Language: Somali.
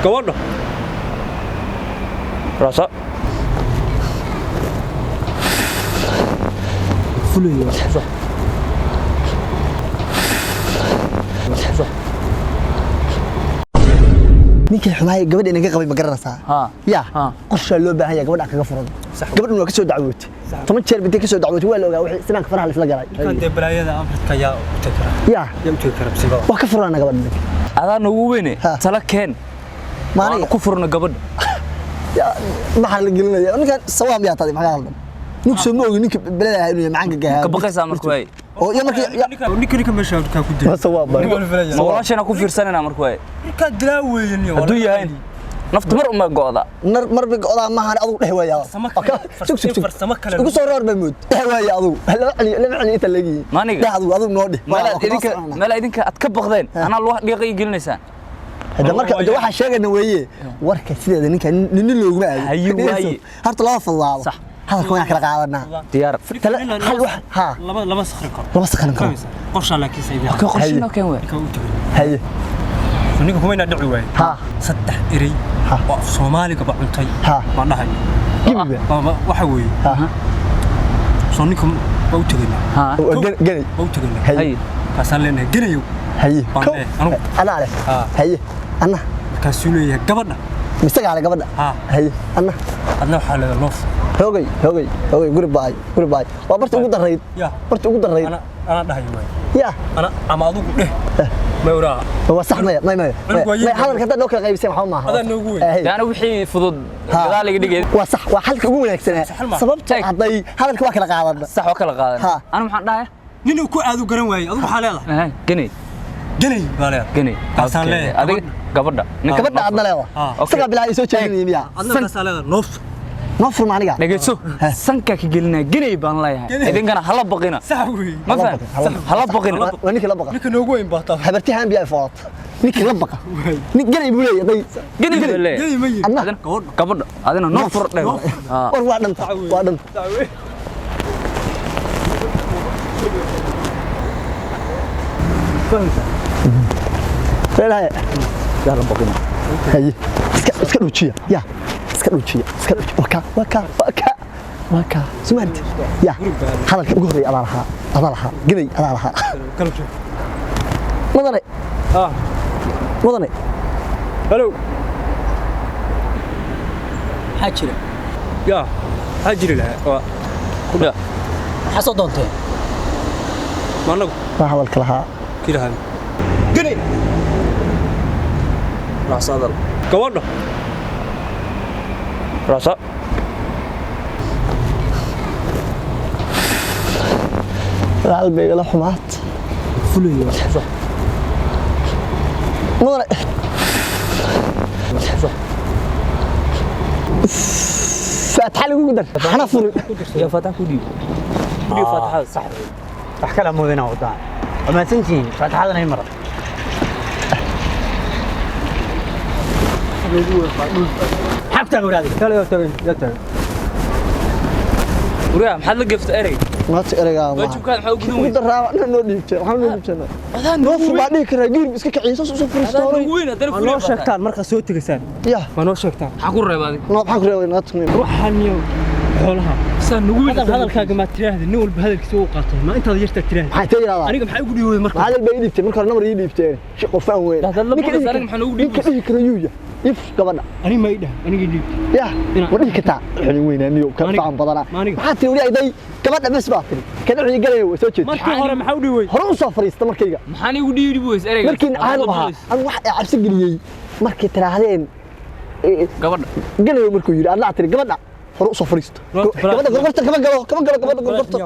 gabadha rasa fuliyo ninka xumaay gabadha inaga qabay ma garanaysaa ya qorsha loo baahan yahay gabadha kaga furan gabadhu waa ka soo dacwootay tama jeer bintay ka soo dacwootay waa la ogaa wixii sinaanka faraha la isla galay kan deblaayada Afrika yaa u takara ya u takara bisiba waa ka furana gabadha adaan ugu weyne tala keen maana ku furna gabadha ya maxaa la gelinaya ninkan sawaab yaa taday maxaa haldan nin soo moogi ninka belada inuu macaanka gahay ka baqaysa markuu ay oo ya markii ninka meesha ka ku diray sawaab ma walaashana ku fiirsanana markuu ay ka dilaaweeyeen haduu yahay nafta mar uma go'da mar bi go'da ma han adigu dhex waaya farsamo kale ugu soo roor bamood dhex waaya adigu la cali inta lagi adigu noo dheh mala idinka ad ka baqdeen ana loo dhiiqay gelinaysan hada marka waxa sheegana weeye warka sideeda ninka nin looguma aado harta loo fadlaado هذا كمان كلا قاعدنا ديار هل واحد ها لما سخركم لما سخركم قرش لكن سيدي قرشنا كان وين هي فنيكو كمان دعوا وين ها صدح إري وصومالي قبل عنتي ها ما نهني جيبه وحوي ها صونيكم بوتجنا ها جني بوتجنا هي كسر لنا جنيو هي أنا عليه هي أنا كسولي قبلنا مستقع على قبلنا هي أنا حالة اللوف هوجي قرب باي وبرت أقول دريد برت أقول دريد أنا ده يوين يا أنا أما أقول ما يورا هو صح ما حاول كذا نوكل غيب سيم حوما هذا نقول يعني وحي فضود غالي دقيقة وصح وحلك أقول لك سنة سببت عضي هذا الكواكل قاعدنا صح وكل قاعدنا أنا محن ده نينو كو أذو قرن واي أذو حالة جني جني كسان له أديك قبضة قبضة عضنا له سكاب بلا يسوي شيء يا أنا كسان له نوف نفر معناه نجسو سنكك جلنا جني بان لا يها إذا كان هلا بقينا سحوي ما فهم هلا بقينا ونيك لا بقى نيك نوجوين بطل حبرتي هم بيا فوت نيك لا بقى نيك جني بولي يا جني بولي جني مي هذا قبض هذا نفر له وادن لا يلا بقينا هي اسكت وجهي يا اسكت وكا سمعت يا هذا ugu horeey adalaha gilay adalaha madane madane hello حاجرة يا حاجرة لا كذا حصل دونته ما نقول ما هذا الكلها كذا هذا قني راس هذا كوانا راسا قلبي له حمات فلوي مدري فتح لي قدر انا فل يا فتح كودي فتح صح احكي لها مودينا وطاع وما سنتين فتح هذا نمر حقتها ولادي يلا يلا وريا محل قفت اري ما تقرا وجهك كان حق قدوي درا نو ديبته waxaan noo dibtana هذا noo furba dhig kara geer iska kiciiso soo furisto وين هذا ما شكتان مركز سو تغسان يا ما شكتان حقول ريبادي noo xaq reebay naatni روحانيو xoolaha سان نقول hadalkaaga ma tiraahdo nin walba hadalkiisa uu qaato ma intaad yarta tiraahdo maxay tiraahdaa aniga maxay ugu dhiibay markaa hadal bay dhibtay marka namar ii dhibteen shi qofaan weyn ninka dhigi kara yuuya if gabadha ani ma idhaa aniga dhiibtay يا ودي كتا يعني وين انيو كفان بدنا ما تي ولي ايدي gabadha bas baa tiri kana wixii galay way soo jeed markii hore maxaa u dhiibay hore u soo fariista markayga maxaan igu dhiibi boys ereyga markii aan waxa aan wax cabsi galiyay markii tiraahdeen gabadha galay markuu yiri Allah tiri gabadha hore u soo fariista gabadha gorgorta kama galo gabadha gorgorta